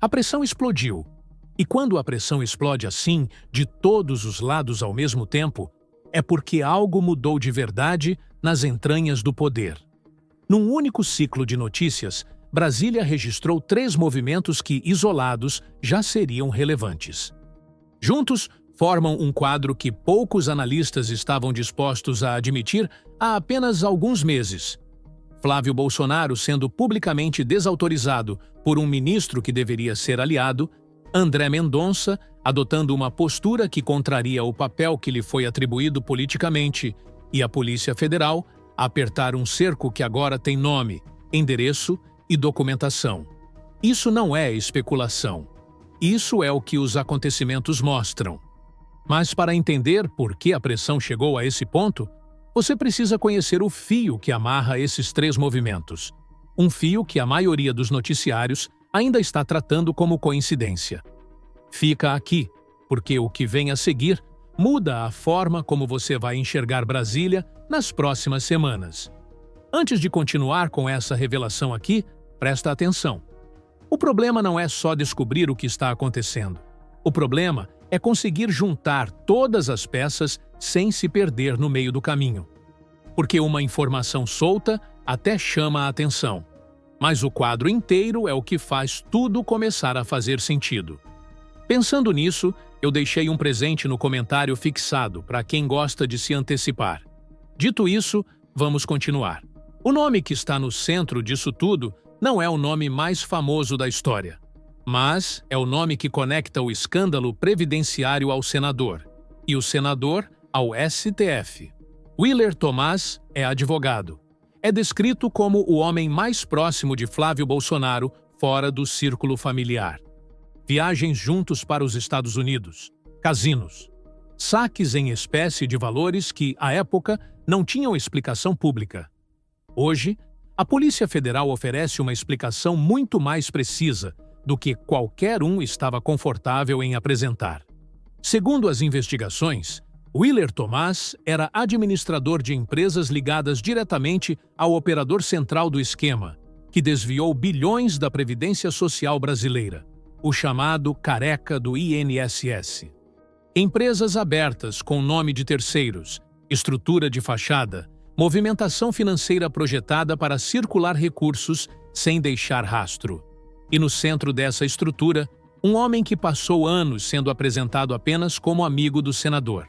A pressão explodiu. E quando a pressão explode assim, de todos os lados ao mesmo tempo, é porque algo mudou de verdade nas entranhas do poder. Num único ciclo de notícias, Brasília registrou 3 movimentos que, isolados, já seriam relevantes. Juntos, formam um quadro que poucos analistas estavam dispostos a admitir há apenas alguns meses. Flávio Bolsonaro sendo publicamente desautorizado por um ministro que deveria ser aliado, André Mendonça adotando uma postura que contraria o papel que lhe foi atribuído politicamente, e a Polícia Federal apertar um cerco que agora tem nome, endereço e documentação. Isso não é especulação. Isso é o que os acontecimentos mostram. Mas para entender por que a pressão chegou a esse ponto, você precisa conhecer o fio que amarra esses 3 movimentos. Um fio que a maioria dos noticiários ainda está tratando como coincidência. Fica aqui, porque o que vem a seguir muda a forma como você vai enxergar Brasília nas próximas semanas. Antes de continuar com essa revelação aqui, presta atenção. O problema não é só descobrir o que está acontecendo. O problema é conseguir juntar todas as peças sem se perder no meio do caminho. Porque uma informação solta até chama a atenção. Mas o quadro inteiro é o que faz tudo começar a fazer sentido. Pensando nisso, eu deixei um presente no comentário fixado para quem gosta de se antecipar. Dito isso, vamos continuar. O nome que está no centro disso tudo não é o nome mais famoso da história, mas é o nome que conecta o escândalo previdenciário ao senador, e o senador ao STF. Willer Tomás é advogado. É descrito como o homem mais próximo de Flávio Bolsonaro fora do círculo familiar. Viagens juntos para os Estados Unidos, casinos, saques em espécie de valores que, à época, não tinham explicação pública. Hoje, a Polícia Federal oferece uma explicação muito mais precisa do que qualquer um estava confortável em apresentar. Segundo as investigações, Willer Tomás era administrador de empresas ligadas diretamente ao operador central do esquema, que desviou bilhões da Previdência Social brasileira, o chamado careca do INSS. Empresas abertas com nome de terceiros, estrutura de fachada, movimentação financeira projetada para circular recursos sem deixar rastro. E no centro dessa estrutura, um homem que passou anos sendo apresentado apenas como amigo do senador.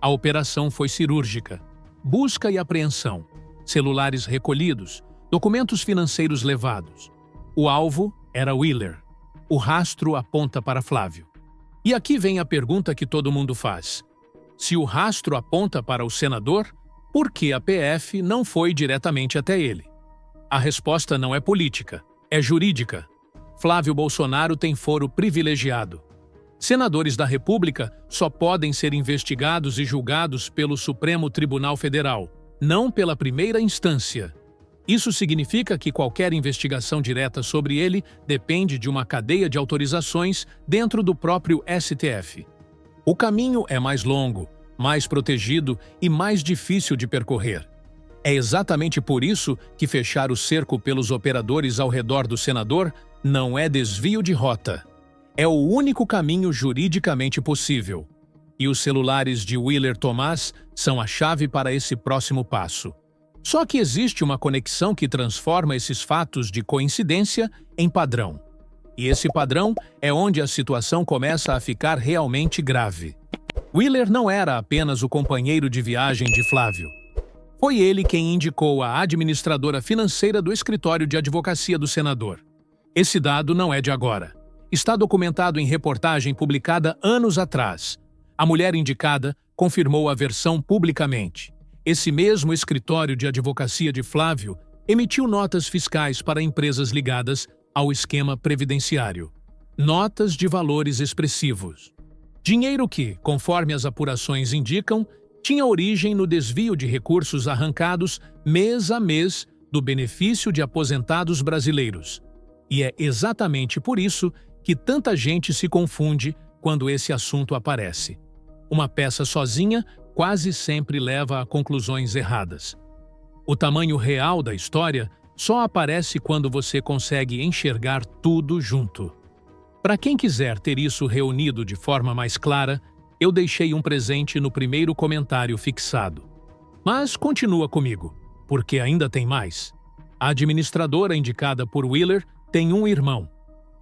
A operação foi cirúrgica. Busca e apreensão, celulares recolhidos, documentos financeiros levados. O alvo era Willer. O rastro aponta para Flávio. E aqui vem a pergunta que todo mundo faz. Se o rastro aponta para o senador, por que a PF não foi diretamente até ele? A resposta não é política, é jurídica. Flávio Bolsonaro tem foro privilegiado. Senadores da República só podem ser investigados e julgados pelo Supremo Tribunal Federal, não pela primeira instância. Isso significa que qualquer investigação direta sobre ele depende de uma cadeia de autorizações dentro do próprio STF. O caminho é mais longo, mais protegido e mais difícil de percorrer. É exatamente por isso que fechar o cerco pelos operadores ao redor do senador não é desvio de rota. É o único caminho juridicamente possível. E os celulares de Willer Tomás são a chave para esse próximo passo. Só que existe uma conexão que transforma esses fatos de coincidência em padrão. E esse padrão é onde a situação começa a ficar realmente grave. Willer não era apenas o companheiro de viagem de Flávio. Foi ele quem indicou a administradora financeira do escritório de advocacia do senador. Esse dado não é de agora. Está documentado em reportagem publicada anos atrás. A mulher indicada confirmou a versão publicamente. Esse mesmo escritório de advocacia de Flávio emitiu notas fiscais para empresas ligadas ao esquema previdenciário. Notas de valores expressivos. Dinheiro que, conforme as apurações indicam, tinha origem no desvio de recursos arrancados mês a mês do benefício de aposentados brasileiros. E é exatamente por isso que tanta gente se confunde quando esse assunto aparece. Uma peça sozinha quase sempre leva a conclusões erradas. O tamanho real da história só aparece quando você consegue enxergar tudo junto. Para quem quiser ter isso reunido de forma mais clara, eu deixei um presente no primeiro comentário fixado. Mas continua comigo, porque ainda tem mais. A administradora indicada por Wheeler tem um irmão.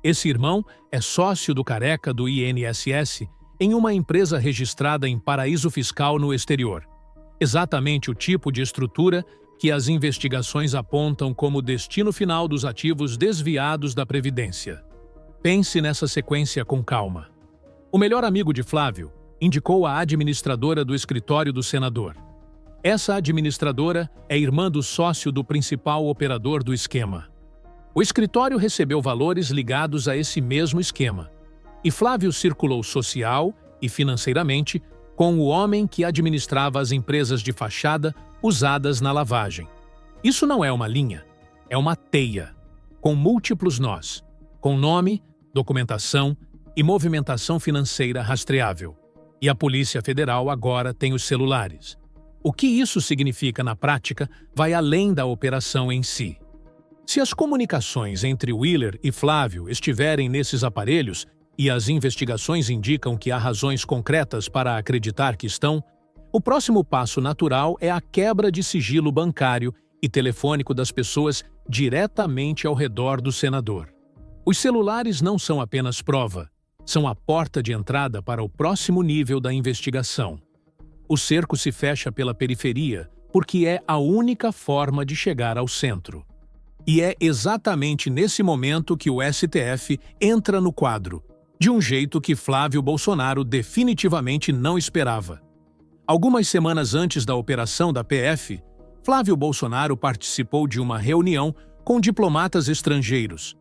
Esse irmão é sócio do careca do INSS em uma empresa registrada em paraíso fiscal no exterior. Exatamente o tipo de estrutura que as investigações apontam como destino final dos ativos desviados da Previdência. Pense nessa sequência com calma. O melhor amigo de Flávio indicou a administradora do escritório do senador. Essa administradora é irmã do sócio do principal operador do esquema. O escritório recebeu valores ligados a esse mesmo esquema, e Flávio circulou social e financeiramente com o homem que administrava as empresas de fachada usadas na lavagem. Isso não é uma linha, é uma teia, com múltiplos nós, com nome, documentação e movimentação financeira rastreável. E a Polícia Federal agora tem os celulares. O que isso significa na prática vai além da operação em si. Se as comunicações entre Wheeler e Flávio estiverem nesses aparelhos e as investigações indicam que há razões concretas para acreditar que estão, o próximo passo natural é a quebra de sigilo bancário e telefônico das pessoas diretamente ao redor do senador. Os celulares não são apenas prova, são a porta de entrada para o próximo nível da investigação. O cerco se fecha pela periferia porque é a única forma de chegar ao centro. E é exatamente nesse momento que o STF entra no quadro, de um jeito que Flávio Bolsonaro definitivamente não esperava. Algumas semanas antes da operação da PF, Flávio Bolsonaro participou de uma reunião com diplomatas estrangeiros.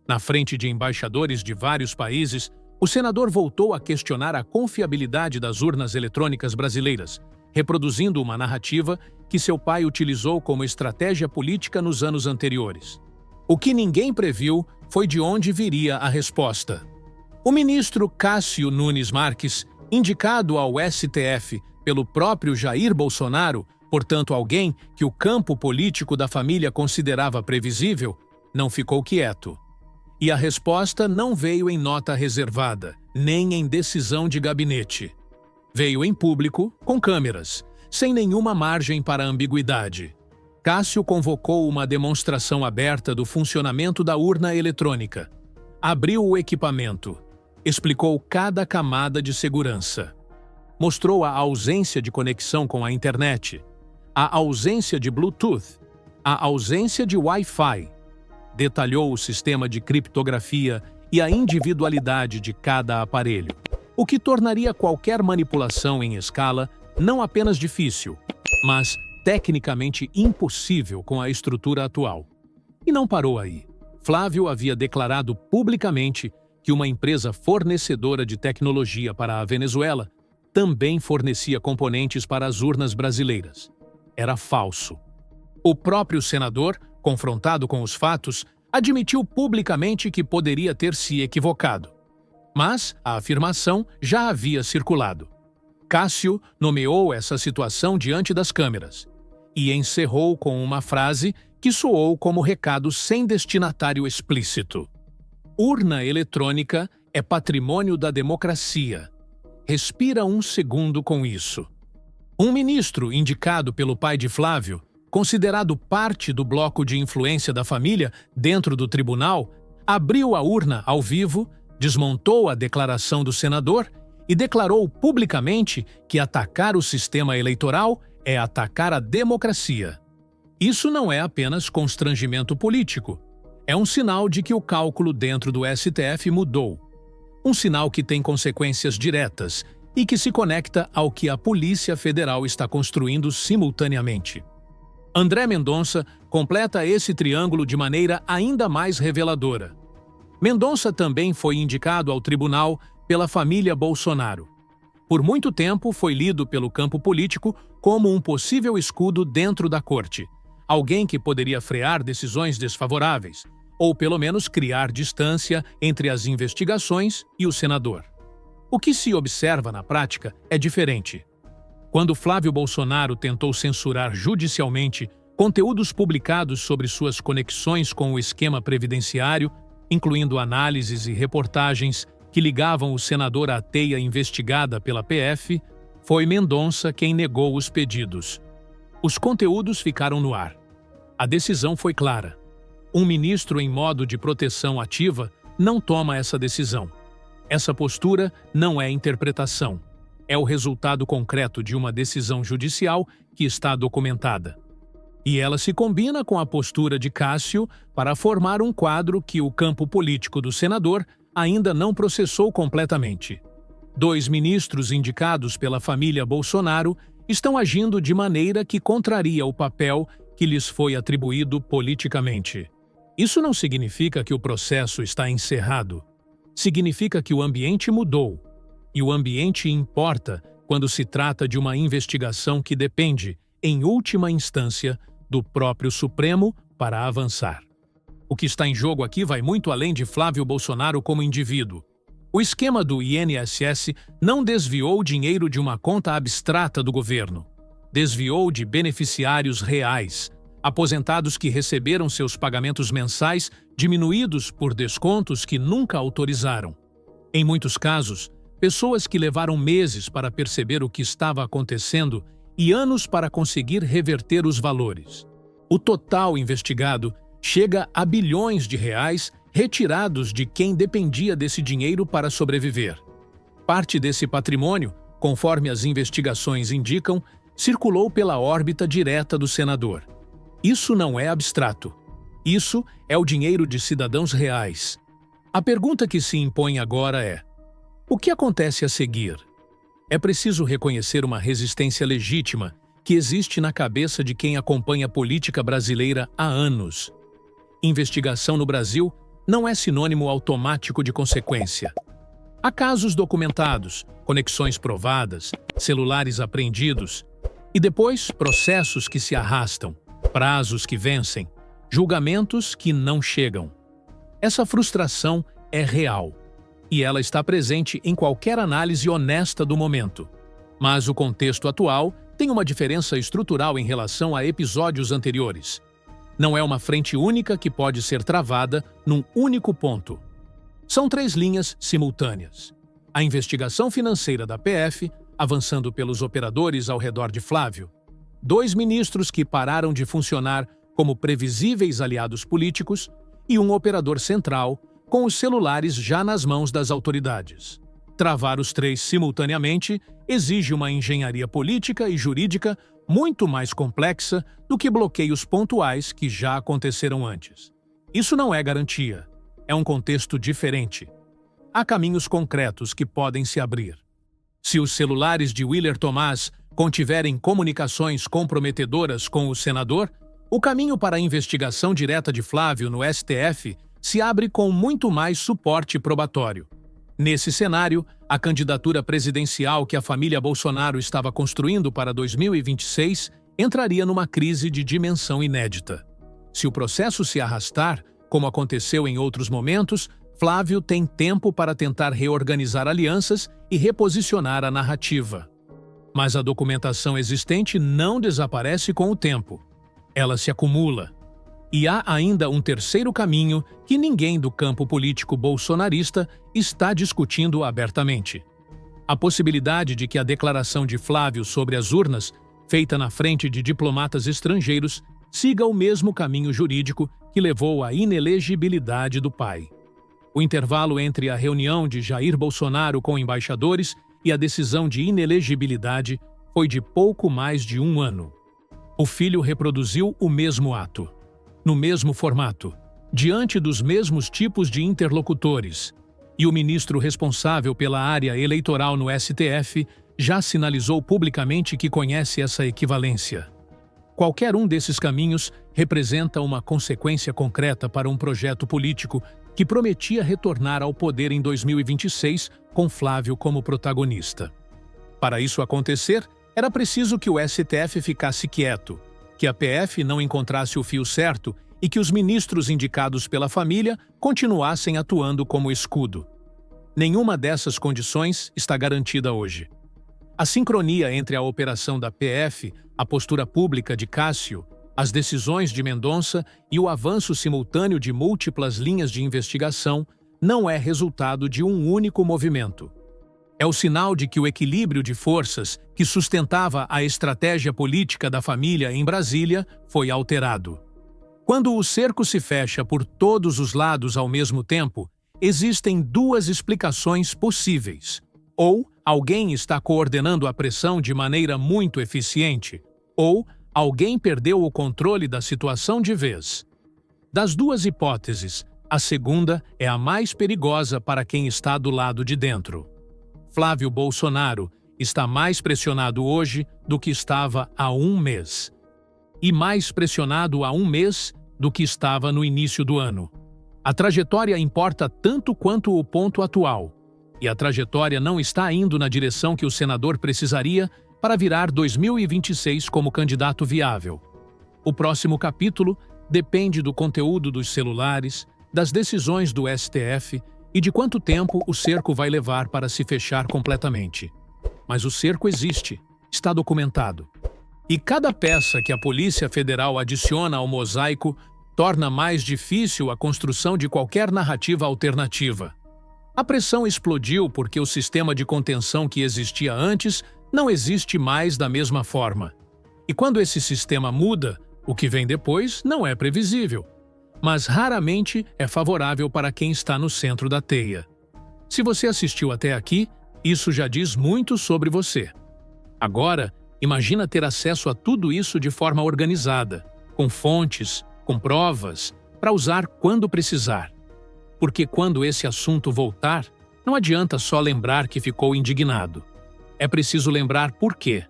Na frente de embaixadores de vários países, o senador voltou a questionar a confiabilidade das urnas eletrônicas brasileiras, reproduzindo uma narrativa que seu pai utilizou como estratégia política nos anos anteriores. O que ninguém previu foi de onde viria a resposta. O ministro Cássio Nunes Marques, indicado ao STF pelo próprio Jair Bolsonaro, portanto alguém que o campo político da família considerava previsível, não ficou quieto. E a resposta não veio em nota reservada, nem em decisão de gabinete. Veio em público, com câmeras, sem nenhuma margem para ambiguidade. Cássio convocou uma demonstração aberta do funcionamento da urna eletrônica. Abriu o equipamento. Explicou cada camada de segurança. Mostrou a ausência de conexão com a internet, a ausência de Bluetooth, a ausência de Wi-Fi. Detalhou o sistema de criptografia e a individualidade de cada aparelho, o que tornaria qualquer manipulação em escala não apenas difícil, mas tecnicamente impossível com a estrutura atual. E não parou aí. Flávio havia declarado publicamente que uma empresa fornecedora de tecnologia para a Venezuela também fornecia componentes para as urnas brasileiras. Era falso. O próprio senador, confrontado com os fatos, admitiu publicamente que poderia ter se equivocado. Mas a afirmação já havia circulado. Cássio nomeou essa situação diante das câmeras e encerrou com uma frase que soou como recado sem destinatário explícito. Urna eletrônica é patrimônio da democracia. Respira um segundo com isso. Um ministro indicado pelo pai de Flávio, considerado parte do bloco de influência da família dentro do tribunal, abriu a urna ao vivo, desmontou a declaração do senador e declarou publicamente que atacar o sistema eleitoral é atacar a democracia. Isso não é apenas constrangimento político. É um sinal de que o cálculo dentro do STF mudou. Um sinal que tem consequências diretas e que se conecta ao que a Polícia Federal está construindo simultaneamente. André Mendonça completa esse triângulo de maneira ainda mais reveladora. Mendonça também foi indicado ao tribunal pela família Bolsonaro. Por muito tempo foi lido pelo campo político como um possível escudo dentro da corte, alguém que poderia frear decisões desfavoráveis, ou pelo menos criar distância entre as investigações e o senador. O que se observa na prática é diferente. Quando Flávio Bolsonaro tentou censurar judicialmente conteúdos publicados sobre suas conexões com o esquema previdenciário, incluindo análises e reportagens que ligavam o senador à teia investigada pela PF, foi Mendonça quem negou os pedidos. Os conteúdos ficaram no ar. A decisão foi clara. Um ministro em modo de proteção ativa não toma essa decisão. Essa postura não é interpretação. É o resultado concreto de uma decisão judicial que está documentada. E ela se combina com a postura de Cássio para formar um quadro que o campo político do senador ainda não processou completamente. 2 ministros indicados pela família Bolsonaro estão agindo de maneira que contraria o papel que lhes foi atribuído politicamente. Isso não significa que o processo está encerrado. Significa que o ambiente mudou. E o ambiente importa quando se trata de uma investigação que depende, em última instância, do próprio Supremo para avançar. O que está em jogo aqui vai muito além de Flávio Bolsonaro como indivíduo. O esquema do INSS não desviou dinheiro de uma conta abstrata do governo. Desviou de beneficiários reais, aposentados que receberam seus pagamentos mensais diminuídos por descontos que nunca autorizaram. Em muitos casos, pessoas que levaram meses para perceber o que estava acontecendo e anos para conseguir reverter os valores. O total investigado chega a bilhões de reais retirados de quem dependia desse dinheiro para sobreviver. Parte desse patrimônio, conforme as investigações indicam, circulou pela órbita direta do senador. Isso não é abstrato. Isso é o dinheiro de cidadãos reais. A pergunta que se impõe agora é: o que acontece a seguir? É preciso reconhecer uma resistência legítima que existe na cabeça de quem acompanha a política brasileira há anos. Investigação no Brasil não é sinônimo automático de consequência. Há casos documentados, conexões provadas, celulares apreendidos, e depois processos que se arrastam, prazos que vencem, julgamentos que não chegam. Essa frustração é real, e ela está presente em qualquer análise honesta do momento. Mas o contexto atual tem uma diferença estrutural em relação a episódios anteriores. Não é uma frente única que pode ser travada num único ponto. São 3 linhas simultâneas. A investigação financeira da PF, avançando pelos operadores ao redor de Flávio. 2 ministros que pararam de funcionar como previsíveis aliados políticos e um operador central com os celulares já nas mãos das autoridades. Travar os 3 simultaneamente exige uma engenharia política e jurídica muito mais complexa do que bloqueios pontuais que já aconteceram antes. Isso não é garantia. É um contexto diferente. Há caminhos concretos que podem se abrir. Se os celulares de Willer Tomás contiverem comunicações comprometedoras com o senador, o caminho para a investigação direta de Flávio no STF se abre com muito mais suporte probatório. Nesse cenário, a candidatura presidencial que a família Bolsonaro estava construindo para 2026 entraria numa crise de dimensão inédita. Se o processo se arrastar, como aconteceu em outros momentos, Flávio tem tempo para tentar reorganizar alianças e reposicionar a narrativa. Mas a documentação existente não desaparece com o tempo. Ela se acumula. E há ainda um terceiro caminho que ninguém do campo político bolsonarista está discutindo abertamente. A possibilidade de que a declaração de Flávio sobre as urnas, feita na frente de diplomatas estrangeiros, siga o mesmo caminho jurídico que levou à inelegibilidade do pai. O intervalo entre a reunião de Jair Bolsonaro com embaixadores e a decisão de inelegibilidade foi de pouco mais de 1 ano. O filho reproduziu o mesmo ato, no mesmo formato, diante dos mesmos tipos de interlocutores, e o ministro responsável pela área eleitoral no STF já sinalizou publicamente que conhece essa equivalência. Qualquer um desses caminhos representa uma consequência concreta para um projeto político que prometia retornar ao poder em 2026 com Flávio como protagonista. Para isso acontecer, era preciso que o STF ficasse quieto, que a PF não encontrasse o fio certo e que os ministros indicados pela família continuassem atuando como escudo. Nenhuma dessas condições está garantida hoje. A sincronia entre a operação da PF, a postura pública de Cássio, As decisões de Mendonça e o avanço simultâneo de múltiplas linhas de investigação não é resultado de um único movimento. É o sinal de que o equilíbrio de forças que sustentava a estratégia política da família em Brasília foi alterado. Quando o cerco se fecha por todos os lados ao mesmo tempo, existem duas explicações possíveis. Ou alguém está coordenando a pressão de maneira muito eficiente, ou alguém perdeu o controle da situação de vez. Das duas hipóteses, a segunda é a mais perigosa para quem está do lado de dentro. Flávio Bolsonaro está mais pressionado hoje do que estava há um mês. E mais pressionado há um mês do que estava no início do ano. A trajetória importa tanto quanto o ponto atual. E a trajetória não está indo na direção que o senador precisaria para virar 2026 como candidato viável. O próximo capítulo depende do conteúdo dos celulares, das decisões do STF e de quanto tempo o cerco vai levar para se fechar completamente. Mas o cerco existe, está documentado. E cada peça que a Polícia Federal adiciona ao mosaico torna mais difícil a construção de qualquer narrativa alternativa. A pressão explodiu porque o sistema de contenção que existia antes não existe mais da mesma forma. E quando esse sistema muda, o que vem depois não é previsível, mas raramente é favorável para quem está no centro da teia. Se você assistiu até aqui, isso já diz muito sobre você. Agora, imagina ter acesso a tudo isso de forma organizada, com fontes, com provas, para usar quando precisar. Porque quando esse assunto voltar, não adianta só lembrar que ficou indignado. É preciso lembrar por quê.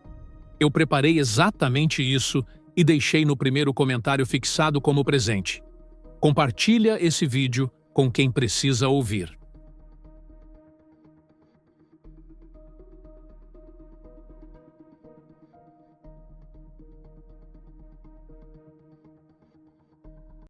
Eu preparei exatamente isso e deixei no primeiro comentário fixado como presente. Compartilha esse vídeo com quem precisa ouvir.